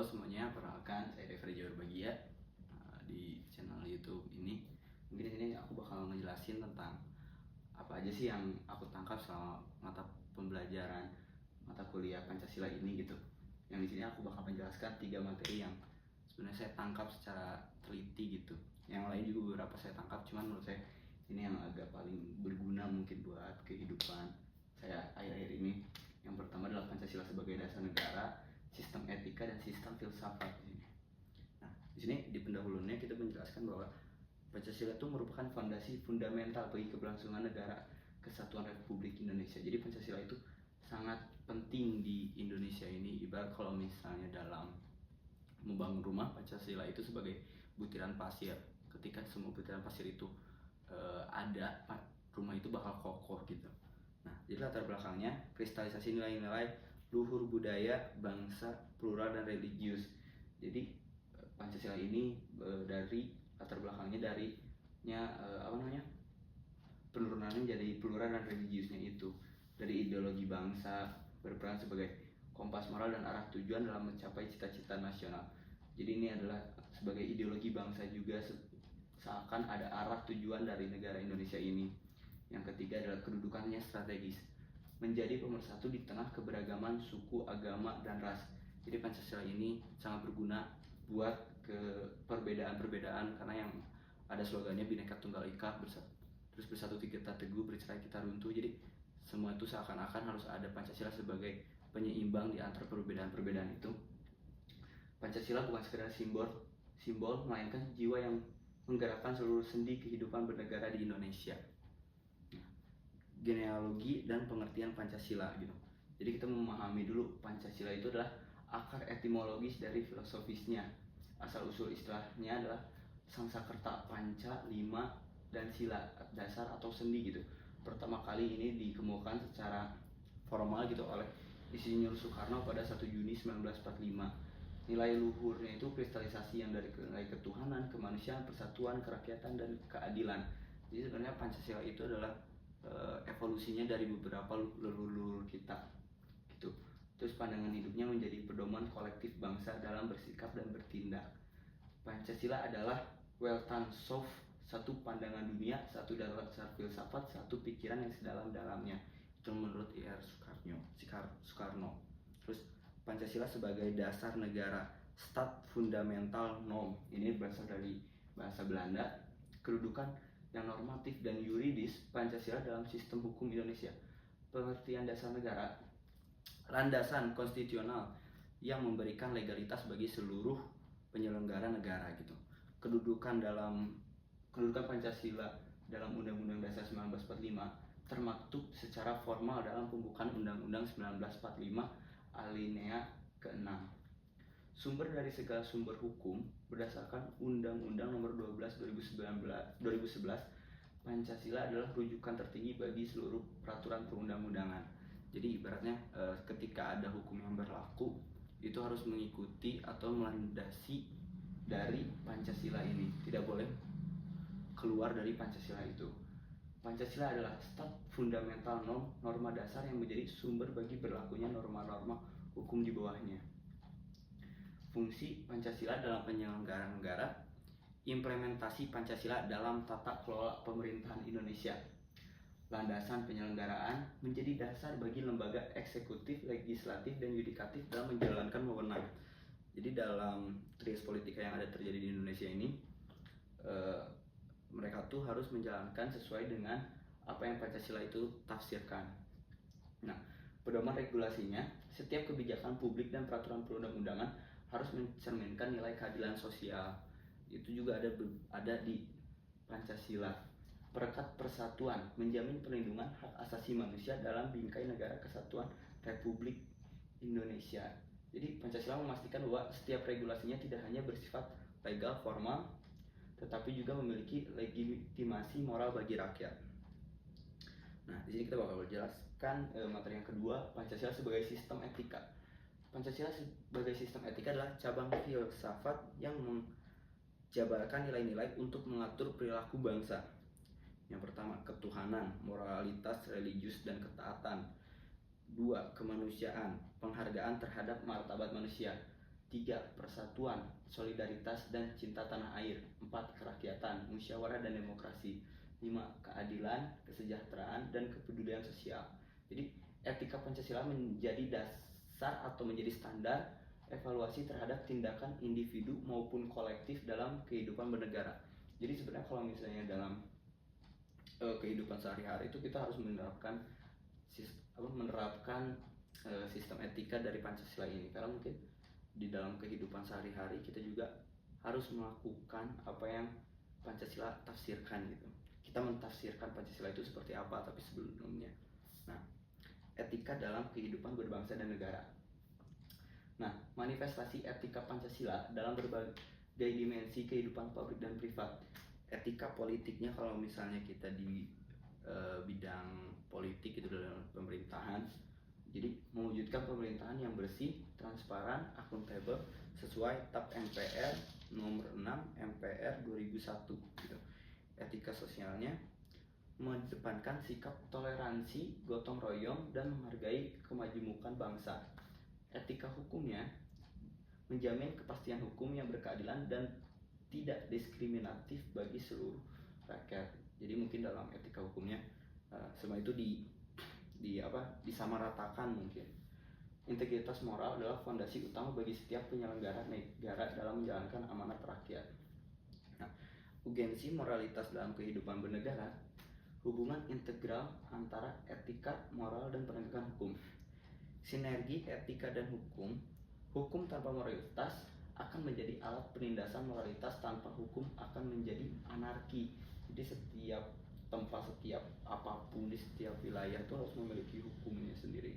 semuanya, perkenalkan saya Rever Bagia di channel YouTube ini. Mungkin di sini aku bakal ngejelasin tentang apa aja sih yang aku tangkap selama mata pembelajaran mata kuliah Pancasila ini gitu. Yang di sini aku bakal menjelaskan 3 materi yang sebenarnya saya tangkap secara teliti gitu. Yang lain juga beberapa saya tangkap, cuman menurut saya ini yang agak paling berguna mungkin buat kehidupan saya akhir-akhir ini. Yang pertama adalah Pancasila sebagai dasar negara, sistem etika dan sistem filsafat. Nah, di sini di pendahulunya kita menjelaskan bahwa Pancasila itu merupakan fondasi fundamental bagi keberlangsungan negara kesatuan Republik Indonesia. Jadi Pancasila itu sangat penting di Indonesia ini. Ibarat kalau misalnya dalam membangun rumah, Pancasila itu sebagai butiran pasir. Ketika semua butiran pasir itu ada, rumah itu bakal kokoh gitu. Nah, jadi latar belakangnya kristalisasi nilai-nilai luhur budaya, bangsa, plural dan religius. Jadi Pancasila ini dari latar belakangnya penurunannya jadi plural dan religiusnya itu dari ideologi bangsa, berperan sebagai kompas moral dan arah tujuan dalam mencapai cita-cita nasional. Jadi ini adalah sebagai ideologi bangsa juga, seakan ada arah tujuan dari negara Indonesia ini. Yang ketiga adalah kedudukannya strategis, menjadi pemersatu di tengah keberagaman suku, agama, dan ras. Jadi Pancasila ini sangat berguna buat ke perbedaan-perbedaan, karena yang ada slogannya Bhinneka Tunggal Ika, terus bersatu kita teguh, bercerai kita runtuh. Jadi semua itu seakan-akan harus ada Pancasila sebagai penyeimbang di antara perbedaan-perbedaan itu. Pancasila bukan sekedar simbol, melainkan jiwa yang menggerakkan seluruh sendi kehidupan bernegara di Indonesia. Genealogi dan pengertian Pancasila gitu. Jadi kita memahami dulu Pancasila itu adalah akar etimologis dari filosofisnya. Asal usul istilahnya adalah Sangsakerta, Panca, Lima, dan Sila, dasar atau sendi gitu. Pertama kali ini dikemukakan secara formal gitu oleh Insinyur Soekarno pada 1 Juni 1945. Nilai luhurnya itu kristalisasi yang dari nilai ketuhanan, kemanusiaan, persatuan, kerakyatan, dan keadilan. Jadi sebenarnya Pancasila itu adalah evolusinya dari beberapa leluhur kita gitu. Terus pandangan hidupnya menjadi pedoman kolektif bangsa dalam bersikap dan bertindak. Pancasila adalah Weltanschauung, satu pandangan dunia, satu dasar filsafat, satu pikiran yang sedalam-dalamnya. Itu menurut Ir Soekarno. Terus Pancasila sebagai dasar negara, Staat Fundamental Norm. Ini berasal dari bahasa Belanda. Kedudukan yang normatif dan yuridis Pancasila dalam sistem hukum Indonesia. Pengertian dasar negara, landasan konstitusional yang memberikan legalitas bagi seluruh penyelenggara negara gitu. Kedudukan Pancasila dalam Undang-Undang Dasar 1945 termaktub secara formal dalam pembukaan Undang-Undang 1945 alinea ke-6. Sumber dari segala sumber hukum berdasarkan Undang-Undang Nomor 12 2011, Pancasila adalah rujukan tertinggi bagi seluruh peraturan perundang-undangan. Jadi ibaratnya ketika ada hukum yang berlaku, itu harus mengikuti atau melandasi dari Pancasila ini. Tidak boleh keluar dari Pancasila itu. Pancasila adalah Staat Fundamental Norm, norma dasar yang menjadi sumber bagi berlakunya norma-norma hukum di bawahnya. Fungsi Pancasila dalam penyelenggaraan negara, implementasi Pancasila dalam tata kelola pemerintahan Indonesia. Landasan penyelenggaraan menjadi dasar bagi lembaga eksekutif, legislatif, dan yudikatif dalam menjalankan wewenang. Jadi dalam trias politika yang ada terjadi di Indonesia ini, mereka tuh harus menjalankan sesuai dengan apa yang Pancasila itu tafsirkan. Nah, pedoman regulasinya, setiap kebijakan publik dan peraturan perundang-undangan harus mencerminkan nilai keadilan sosial. Itu juga ada di Pancasila. Perekat persatuan, menjamin perlindungan hak asasi manusia dalam bingkai negara kesatuan Republik Indonesia. Jadi Pancasila memastikan bahwa setiap regulasinya tidak hanya bersifat legal formal, tetapi juga memiliki legitimasi moral bagi rakyat. Nah, di sini kita bakal jelaskan materi yang kedua, Pancasila sebagai sistem etika. Pancasila sebagai sistem etika adalah cabang filsafat yang menjabarkan nilai-nilai untuk mengatur perilaku bangsa. Yang pertama, ketuhanan, moralitas, religius, dan ketaatan. 2. Kemanusiaan, penghargaan terhadap martabat manusia. 3. Persatuan, solidaritas, dan cinta tanah air. 4. Kerakyatan, musyawarah dan demokrasi. 5. Keadilan, kesejahteraan, dan kepedulian sosial. Jadi etika Pancasila menjadi dasar atau menjadi standar evaluasi terhadap tindakan individu maupun kolektif dalam kehidupan bernegara. Jadi sebenarnya kalau misalnya dalam kehidupan sehari-hari itu kita harus menerapkan sistem etika dari Pancasila ini, karena mungkin di dalam kehidupan sehari-hari kita juga harus melakukan apa yang Pancasila tafsirkan gitu. Kita mentafsirkan Pancasila itu seperti apa, tapi sebelumnya. Nah, etika dalam kehidupan berbangsa dan negara. Nah, manifestasi etika Pancasila dalam berbagai dimensi kehidupan publik dan privat. Etika politiknya kalau misalnya kita di bidang politik itu dalam pemerintahan, jadi mewujudkan pemerintahan yang bersih, transparan, akuntabel sesuai TAP MPR nomor 6 MPR 2001 gitu. Etika sosialnya mengedepankan sikap toleransi, gotong royong, dan menghargai kemajemukan bangsa. Etika hukumnya menjamin kepastian hukum yang berkeadilan dan tidak diskriminatif bagi seluruh rakyat. Jadi mungkin dalam etika hukumnya semua itu disamaratakan mungkin. Integritas moral adalah fondasi utama bagi setiap penyelenggara negara dalam menjalankan amanat rakyat. Nah, urgensi moralitas dalam kehidupan bernegara, hubungan integral antara etika, moral, dan penegakan hukum. Sinergi etika dan hukum. Hukum tanpa moralitas akan menjadi alat penindasan, moralitas tanpa hukum akan menjadi anarki. Jadi setiap tempat, setiap apapun di setiap wilayah itu harus memiliki hukumnya sendiri.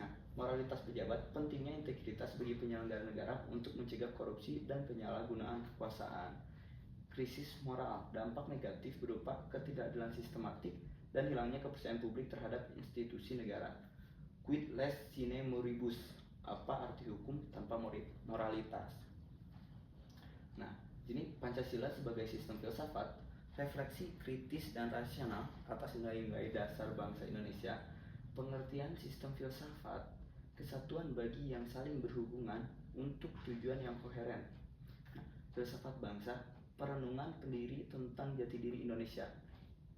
Nah, moralitas pejabat, pentingnya integritas bagi penyelenggara negara untuk mencegah korupsi dan penyalahgunaan kekuasaan. Krisis moral, dampak negatif berupa ketidakadilan sistematik dan hilangnya kepercayaan publik terhadap institusi negara. Quid les sine moribus, apa arti hukum tanpa moralitas? Nah, ini Pancasila sebagai sistem filsafat, refleksi kritis dan rasional atas nilai-nilai dasar bangsa Indonesia, pengertian sistem filsafat, kesatuan bagi yang saling berhubungan untuk tujuan yang koheren. Nah, filsafat bangsa, perenungan pendiri tentang jati diri Indonesia.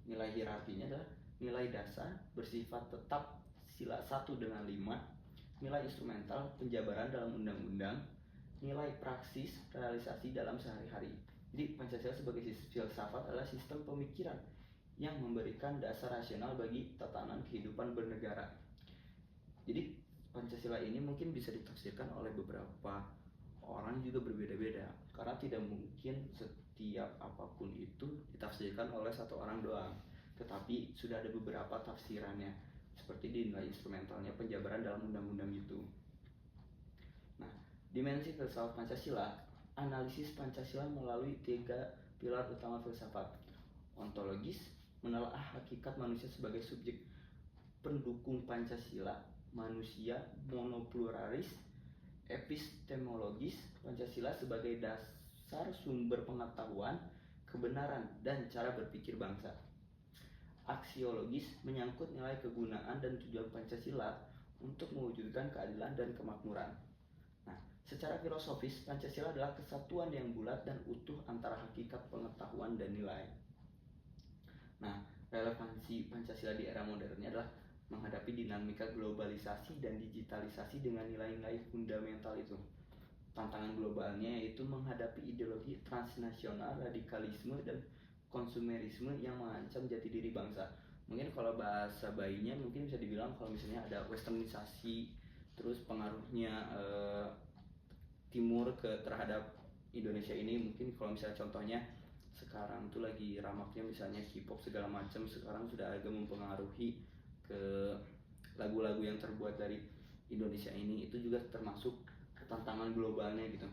Nilai hierarkinya adalah nilai dasar bersifat tetap sila 1 dengan 5, nilai instrumental penjabaran dalam undang-undang, nilai praksis realisasi dalam sehari-hari. Jadi Pancasila sebagai filsafat adalah sistem pemikiran yang memberikan dasar rasional bagi tatanan kehidupan bernegara. Jadi Pancasila ini mungkin bisa ditafsirkan oleh beberapa orang juga berbeda-beda, karena tidak mungkin setiap apapun itu ditafsirkan oleh satu orang doang, tetapi sudah ada beberapa tafsirannya, seperti di nilai instrumentalnya penjabaran dalam undang-undang itu. Nah, dimensi filsafat Pancasila, analisis Pancasila melalui 3 pilar utama filsafat. Ontologis, menelaah hakikat manusia sebagai subjek pendukung Pancasila, manusia monopluralis. Epistemologis, Pancasila sebagai dasar sumber pengetahuan, kebenaran, dan cara berpikir bangsa. Aksiologis, menyangkut nilai kegunaan dan tujuan Pancasila untuk mewujudkan keadilan dan kemakmuran. Nah, secara filosofis, Pancasila adalah kesatuan yang bulat dan utuh antara hakikat pengetahuan dan nilai. Nah, relevansi Pancasila di era modernnya adalah menghadapi dinamika globalisasi dan digitalisasi dengan nilai-nilai fundamental itu. Tantangan globalnya yaitu menghadapi ideologi transnasional, radikalisme, dan konsumerisme yang mengancam jati diri bangsa. Mungkin kalau bahasa bayinya mungkin bisa dibilang kalau misalnya ada westernisasi, terus pengaruhnya timur terhadap Indonesia ini. Mungkin kalau misalnya contohnya sekarang tuh lagi ramaknya misalnya K-pop segala macam, sekarang sudah agak mempengaruhi ke lagu-lagu yang terbuat dari Indonesia ini. Itu juga termasuk tantangan globalnya gitu.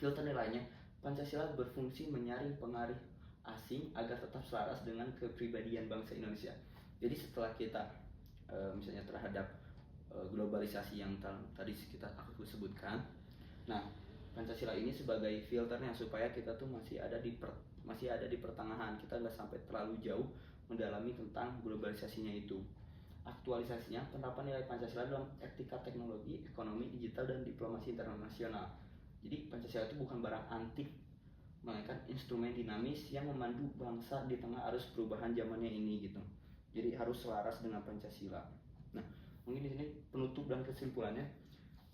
Filter nilainya, Pancasila berfungsi menyaring pengaruh asing agar tetap selaras dengan kepribadian bangsa Indonesia. Jadi setelah kita misalnya terhadap globalisasi yang tadi aku sebutkan, nah Pancasila ini sebagai filternya supaya kita tuh masih ada di pertengahan, kita nggak sampai terlalu jauh mendalami tentang globalisasinya itu. aktualisasinya penerapan nilai Pancasila dalam etika teknologi, ekonomi, digital, dan diplomasi internasional. Jadi Pancasila itu bukan barang antik, melainkan instrumen dinamis yang memandu bangsa di tengah arus perubahan zamannya ini gitu. Jadi harus selaras dengan Pancasila. Nah, mungkin di sini penutup dan kesimpulannya,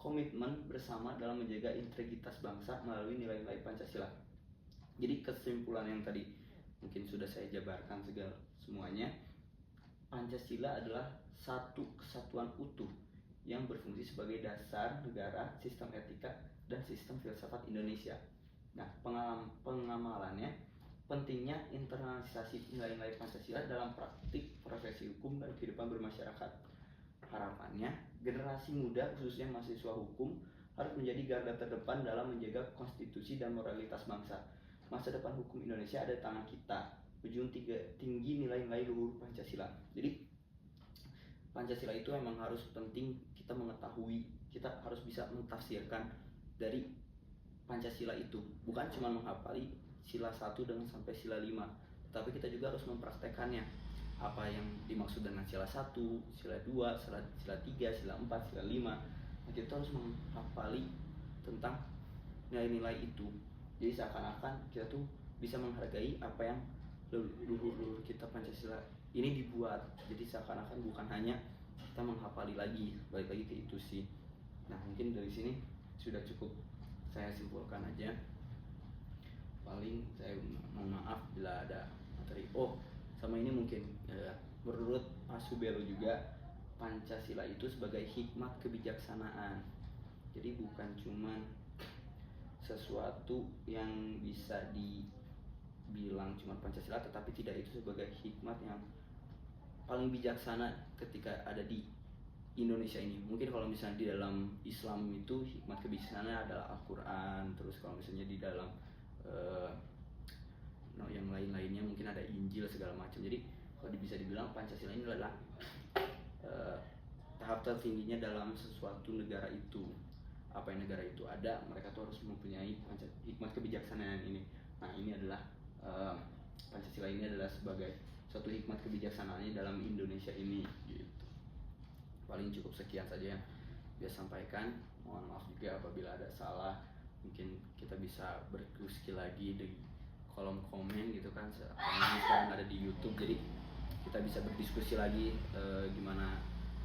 komitmen bersama dalam menjaga integritas bangsa melalui nilai-nilai Pancasila. Jadi kesimpulan yang tadi mungkin sudah saya jabarkan segala semuanya, Pancasila adalah satu kesatuan utuh yang berfungsi sebagai dasar negara, sistem etika, dan sistem filsafat Indonesia. Nah, pengamalannya pentingnya internalisasi nilai-nilai Pancasila dalam praktik profesi hukum dan kehidupan bermasyarakat. Harapannya, generasi muda khususnya mahasiswa hukum harus menjadi garda terdepan dalam menjaga konstitusi dan moralitas bangsa. Masa depan hukum Indonesia ada di tangan kita. Ujung tinggi nilai-nilai luhur Pancasila. Jadi Pancasila itu memang harus penting kita mengetahui, kita harus bisa mentafsirkan dari Pancasila itu. Bukan cuma menghafali sila 1 dengan sampai sila 5, tapi kita juga harus mempraktekannya. Apa yang dimaksud dengan sila 1, sila 2, sila 3, sila 4, sila 5. Nah, kita harus menghafali tentang nilai-nilai itu. Jadi seakan-akan kita tuh bisa menghargai apa yang leluhur kita Pancasila ini dibuat. Jadi seakan-akan bukan hanya kita menghafali lagi, balik lagi ke itu sih. Nah, mungkin dari sini sudah cukup saya simpulkan aja. Paling saya mohon maaf bila ada materi. Sama ini mungkin menurut Pak Subelo juga, Pancasila itu sebagai hikmat kebijaksanaan. Jadi bukan cuman sesuatu yang bisa dibilang cuma Pancasila, tetapi tidak, itu sebagai hikmat yang paling bijaksana ketika ada di Indonesia ini. Mungkin kalau misalnya di dalam Islam itu hikmat kebijaksanaan adalah Al-Quran, terus kalau misalnya di dalam yang lain-lainnya mungkin ada Injil segala macam. Jadi kalau bisa dibilang Pancasila ini adalah tahap tertingginya dalam sesuatu negara itu. Apa yang negara itu ada, mereka tuh harus mempunyai hikmat kebijaksanaan ini. Nah, ini adalah Pancasila ini adalah sebagai suatu hikmat kebijaksanaannya dalam Indonesia ini gitu. Paling cukup sekian saja yang dia sampaikan. Mohon maaf juga apabila ada salah. Mungkin kita bisa berdiskusi lagi di kolom komen gitu kan. Sekarang ada di YouTube, jadi kita bisa berdiskusi lagi gimana,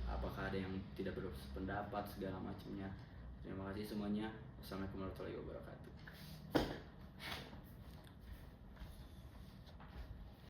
apakah ada yang tidak berpendapat segala macamnya. Terima kasih semuanya. Wassalamualaikum warahmatullahi wabarakatuh.